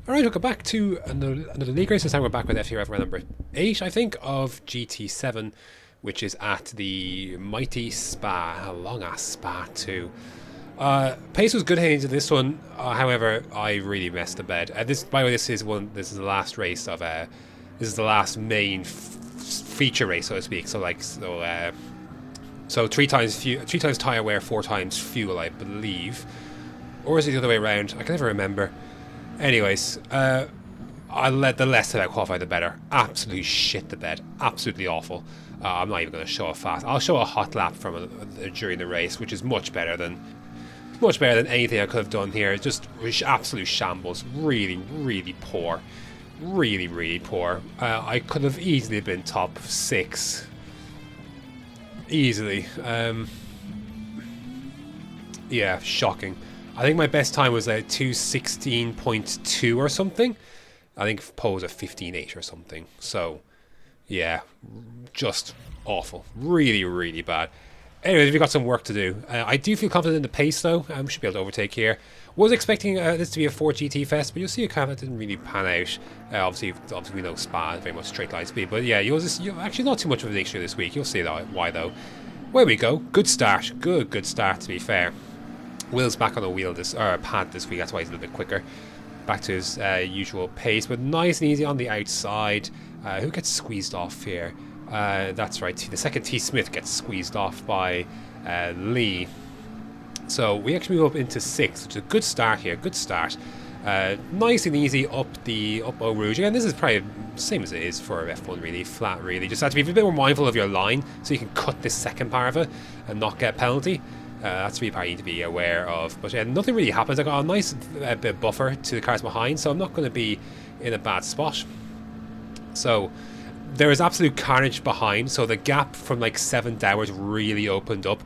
Alright, welcome back to another league race. This time we're back with FTRL round number 8, I think, of GT7, which is at the mighty Spa. A long ass Spa, too. Pace was good heading into this one, however, I really messed the bed. By the way, this is the last race of, this is the last main feature race, so to speak. So three times tire wear, 4 times fuel, I believe. Or is it the other way around? I can never remember. Anyways, I let the less that I qualify, the better. Absolutely shit the bed. Absolutely awful. I'm not even going to show a fast. I'll show a hot lap from during the race, which is much better than anything I could have done here. Just absolute shambles. Really, really poor. Really, really poor. I could have easily been top 6. Easily. Yeah, shocking. I think my best time was a 2:16.2 or something. I think Poe was a 15:8 or something. So, yeah, just awful. Really, really bad. Anyways, we've got some work to do. I do feel confident in the pace, though. I should be able to overtake here. Was expecting this to be a 4 GT fest, but you'll see a car that didn't really pan out. Obviously we know Spa is very much straight line speed, but yeah, you're actually not too much of an issue this week. You'll see that why though. Where we go. Good start. Good start, to be fair. Will's back on the wheel pad this week, that's why he's a little bit quicker. Back to his usual pace, but nice and easy on the outside. Who gets squeezed off here? That's right, the second T. Smith gets squeezed off by Lee. So we actually move up into 6, which is a good start here, good start. Nice and easy up Eau Rouge. Again, this is probably the same as it is for F1, really, flat, really. Just have to be a bit more mindful of your line so you can cut this second part of it and not get a penalty. That's really part you need to be aware of. But yeah, nothing really happens. I got a nice bit of buffer to the cars behind, so I'm not going to be in a bad spot. So there is absolute carnage behind, so the gap from like 7 downwards really opened up.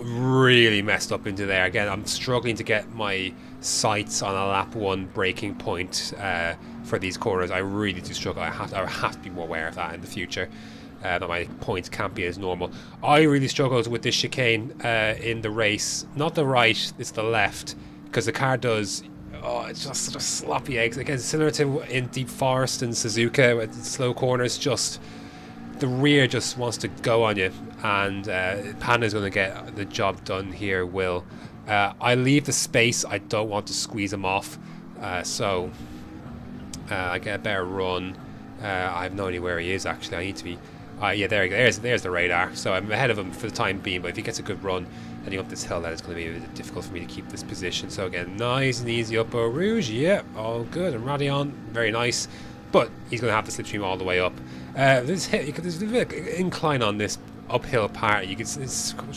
Really messed up into there. Again, I'm struggling to get my sights on a lap 1 braking point for these corners. I really do struggle. I have to be more aware of that in the future. That my points can't be as normal. I really struggled with this chicane in the race. Not the right, it's the left, because the car does. Oh, it's just sort of sloppy eggs. Again, similar to in Deep Forest and Suzuka with slow corners. Just the rear just wants to go on you, and Panda's going to get the job done here. Will I leave the space? I don't want to squeeze him off, so I get a better run. I have no idea where he is actually. I need to be. Yeah, there's the radar. So I'm ahead of him for the time being, but if he gets a good run heading up this hill, then it's going to be a bit difficult for me to keep this position. So again, nice and easy up Eau Rouge. Yeah, all good. And Radion, very nice. But he's going to have to slipstream all the way up. There's a bit of incline on this uphill part.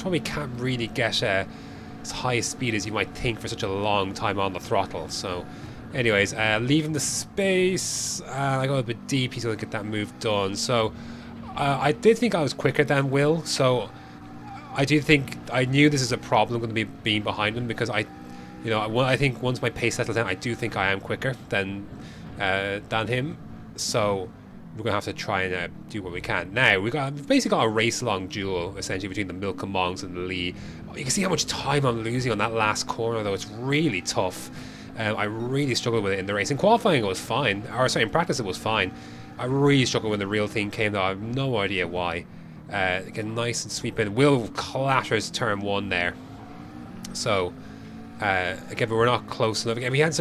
Probably can't really get as high a speed as you might think for such a long time on the throttle. So anyways, leaving the space. I go a bit deep. He's going to get that move done. So I did think I was quicker than Will, so I do think I knew this is a problem going to be being behind him, because I think once my pace settles down, I do think I am quicker than him. So we're gonna have to try and do what we can. Now we've basically got a race-long duel essentially between the Milk and Mongs and the Lee. You can see how much time I'm losing on that last corner, though. It's really tough. I really struggled with it in the race. In qualifying, it was fine. Or sorry, in practice, it was fine. I really struggled when the real thing came, though. I have no idea why. Again, nice and sweep in. Will clatters turn 1 there. So, again, but we're not close enough. Again, we didn't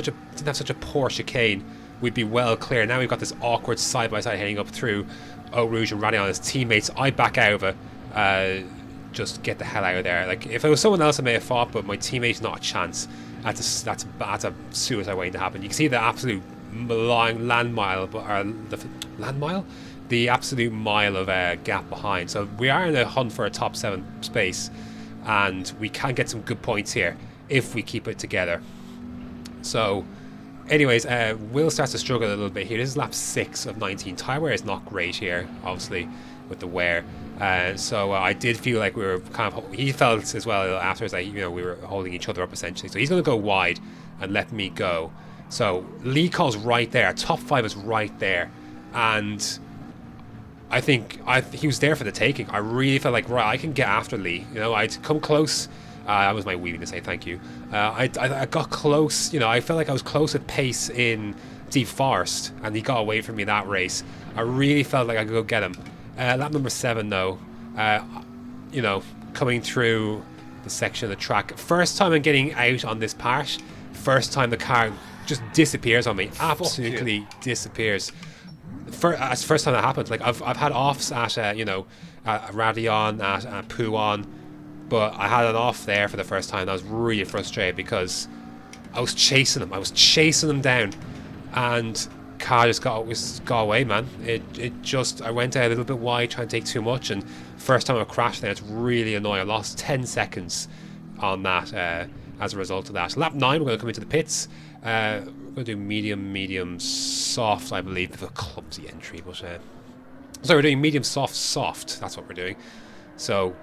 have such a poor chicane. We'd be well clear. Now we've got this awkward side-by-side heading up through Eau Rouge and Radion. His teammates, I back out of it. Just get the hell out of there. Like, if it was someone else, I may have fought, but my teammate's not a chance. That's a suicide waiting to happen. You can see the absolute land mile, the absolute mile of gap behind. So we are in a hunt for a top 7 space, and we can get some good points here if we keep it together. So anyways, Will starts to struggle a little bit here. This is lap 6 of 19. Tyre wear is not great here, obviously, with the wear. So I did feel like we were kind of. He felt as well afterwards that we were holding each other up essentially. So he's going to go wide and let me go. So Lee calls right there. Top 5 is right there, and I think he was there for the taking. I really felt like, right, I can get after Lee. I'd come close. That was my wheelie to say thank you. I got close, you know, I felt like I was close at pace in Deep Forest, and he got away from me that race. I really felt like I could go get him. Lap number 7, though, you know, coming through the section of the track. First time I'm getting out on this part, first time the car just disappears on me, absolutely disappears. First time that happened. Like I've had offs at you know, at Radion, at Puon, but I had an off there for the first time. And I was really frustrated because I was chasing them down, and car just got away, man. It just, I went out a little bit wide trying to take too much, and first time I crashed there, it's really annoying. I lost 10 seconds on that as a result of that. Lap 9, we're going to come into the pits. We're going to do medium, soft, I believe, with a clumsy entry, but so we're doing medium, soft. That's what we're doing. So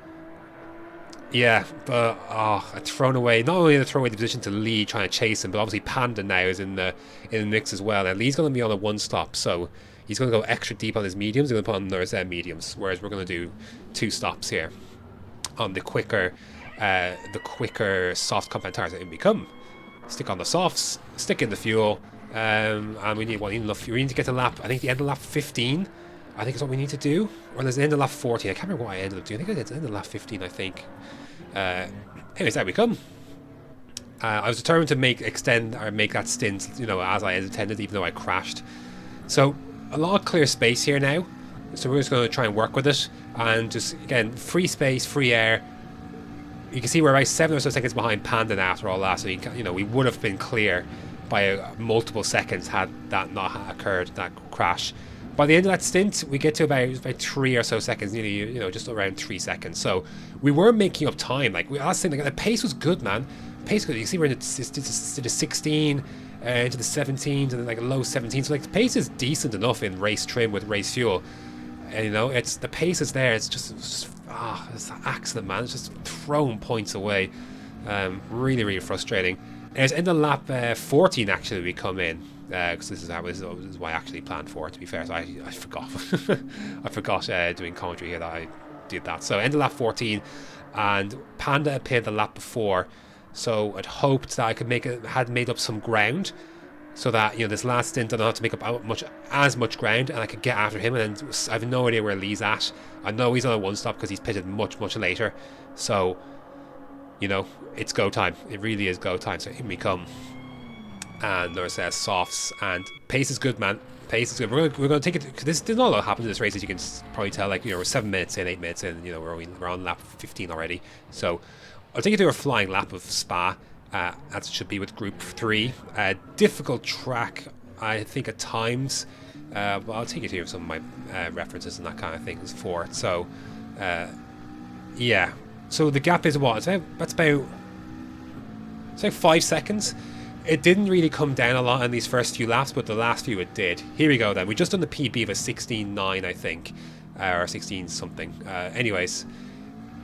yeah, but I'd thrown away. Not only did I throw away the position to Lee trying to chase him, but obviously Panda now is in the mix as well. And Lee's going to be on a 1-stop, so he's going to go extra deep on his mediums. He's going to put on those mediums, whereas we're going to do 2 stops here on the quicker soft compact tires that it become. Stick on the softs, stick in the fuel, and we need enough fuel. We need to get to lap, I think the end of lap 15, I think is what we need to do. Or there's the end of lap 14. I can't remember what I ended up doing. I think I did the end of lap 15, I think. Anyways, there we come. I was determined to make that stint, you know, as I intended, even though I crashed. So a lot of clear space here now. So we're just going to try and work with it, and just again, free space, free air. You can see we're about 7 or so seconds behind Panda after all that, so you know, we would have been clear by multiple seconds had that not occurred, that crash. By the end of that stint, we get to about 3 or so seconds, nearly, you know, just around 3 seconds. So we were making up time. Like I was saying, like, the pace was good, man. Pace good. You can see we're into the 16, into the 17s, and then like low 17s. So like the pace is decent enough in race trim with race fuel. And you know, it's the pace is there. It's just it's an accident, man. It's just thrown points away. Really frustrating. And it's in the lap 14 actually we come in, because this is why I actually planned for it, to be fair. So I forgot. I forgot doing commentary here that I did that. So end of lap 14, and Panda appeared the lap before. So I'd hoped that I could had made up some ground, so that, you know, this last stint I don't have to make up as much ground, and I could get after him. And then I have no idea where Lee's at. I know he's on a 1-stop because he's pitted much later. So, you know, it's go time. It really is go time. So here we come. And there's softs, and pace is good, man. Pace is good. We're going to take it, because there's not a lot happened in this race, as you can probably tell. Like, you know, we're 7 minutes in, 8 minutes in, you know, we're on lap 15 already. So I'll take you through a flying lap of Spa. As it should be with Group 3. Difficult track, I think, at times. Well, I'll take you through some of my references and that kind of thing for it. So, yeah. So the gap is what? It's about 5 seconds. It didn't really come down a lot in these first few laps, but the last few it did. Here we go then. We just done the PB of a 16.9, I think. Or 16 something. Anyways,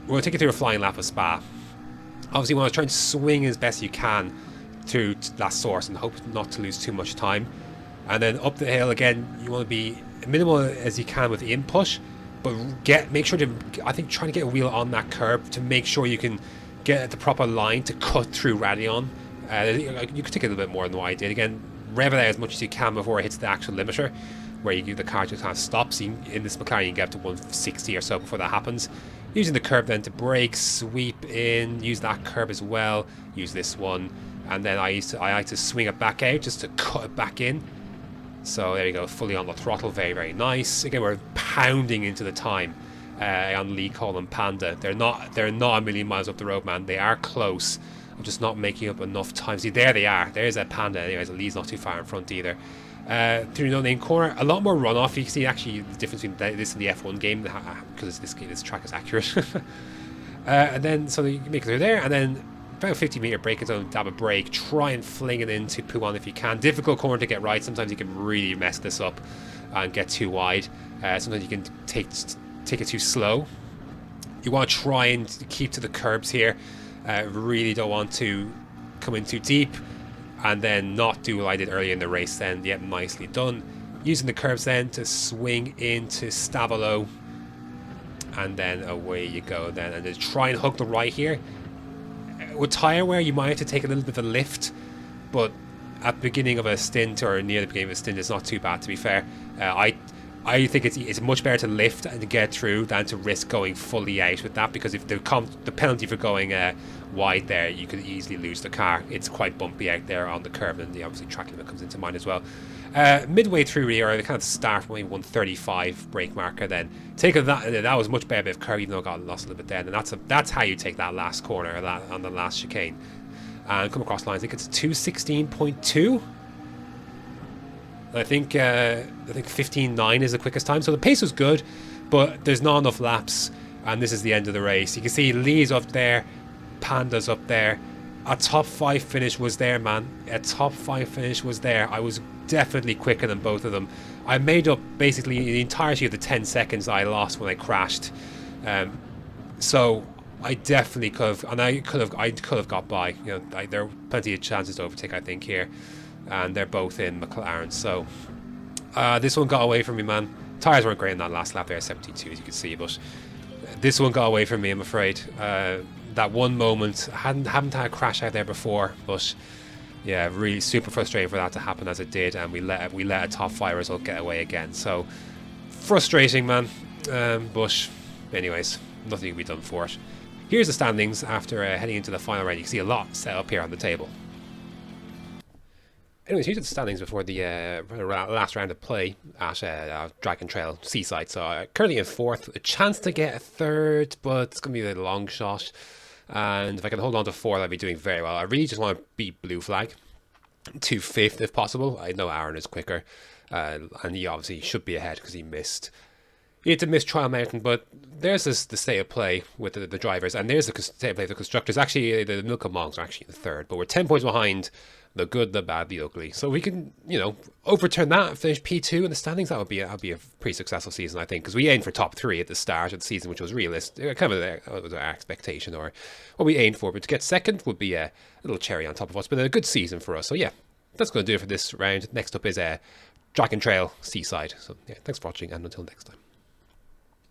we'll take you through a flying lap of Spa. Obviously, you want to try and swing as best you can to that source and hope not to lose too much time. And then up the hill again, you want to be minimal as you can with the input, but make sure to, I think, trying to get a wheel on that curb to make sure you can get the proper line to cut through Radion. You could take a little bit more than what I did. Again, rev it out as much as you can before it hits the actual limiter, where the car just kind of stops. In this McLaren, you can get up to 160 or so before that happens. Using the curb then to brake, sweep in, use that curb as well, use this one, and then I like to swing it back out just to cut it back in. So there you go, fully on the throttle, very nice. Again, we're pounding into the time on Lee, Cole and Panda. They're not a million miles up the road, man. They are close. I'm just not making up enough time. See, there they are. There's a Panda. Anyways, Lee's not too far in front either. Through no name corner, a lot more runoff. You can see actually the difference between this and the F1 game, because this track is accurate. And then so you make it through there, and then about 50-meter braking zone, dab a brake, try and fling it into Puon if you can. Difficult corner to get right. Sometimes you can really mess this up and get too wide. Sometimes you can take it too slow. You want to try and keep to the curbs here. Really don't want to come in too deep and then not do what I did earlier in the race then. Yet nicely done. Using the curbs then to swing into Stavolo, and then away you go then, and then try and hook the right here. with tyre wear, you might have to take a little bit of a lift, but at the beginning of a stint or near the beginning of a stint, it's not too bad, to be fair. I think it's much better to lift and to get through than to risk going fully out with that, because if the penalty for going wide there, you could easily lose the car. It's quite bumpy out there on the curb, and obviously track limit comes into mind as well. Midway through really, or the kind of start maybe 135 brake marker, then that was much better bit of curve, even though I got lost a little bit then, and that's how you take that last corner on the last chicane and come across lines. I think it's 2:16.2. I think 15.9 is the quickest time, so the pace was good, but there's not enough laps, and this is the end of the race. You can see Lee's up there, Panda's up there. A top 5 finish was there, man. A top 5 finish was there. I was definitely quicker than both of them. I made up basically the entirety of the 10 seconds I lost when I crashed. So I definitely could have, and I could have got by. You know, there are plenty of chances to overtake, I think, here, and they're both in McLaren. So this one got away from me, man. Tires weren't great in that last lap there, 72 as you can see, but this one got away from me, I'm afraid. That one moment, haven't had a crash out there before, but yeah, really super frustrating for that to happen as it did, and we let a top 5 result get away again. So frustrating, man. But anyways, nothing can be done for it. Here's the standings after heading into the final round. You can see a lot set up here on the table. Anyways, here's the standings before the last round of play at Dragon Trail Seaside. So currently in 4th, a chance to get a 3rd, but it's going to be a long shot. And if I can hold on to 4th, I'll be doing very well. I really just want to beat Blue Flag to 5th if possible. I know Aaron is quicker, and he obviously should be ahead because he missed. He had to miss Trial Mountain, but there's the state of play with the drivers, and there's the state of play of the constructors. Actually, the Milk and Monks are actually in 3rd, but we're 10 points behind the good, the bad, the ugly. So we can, overturn that and finish P2 in the standings. That'll be a pretty successful season, I think, because we aimed for top 3 at the start of the season, which was realistic, kind of was our expectation or what we aimed for. But to get 2nd would be a little cherry on top of what's been a good season for us. So yeah, that's going to do it for this round. Next up is Dragon Trail Seaside. So yeah, thanks for watching, and until next time.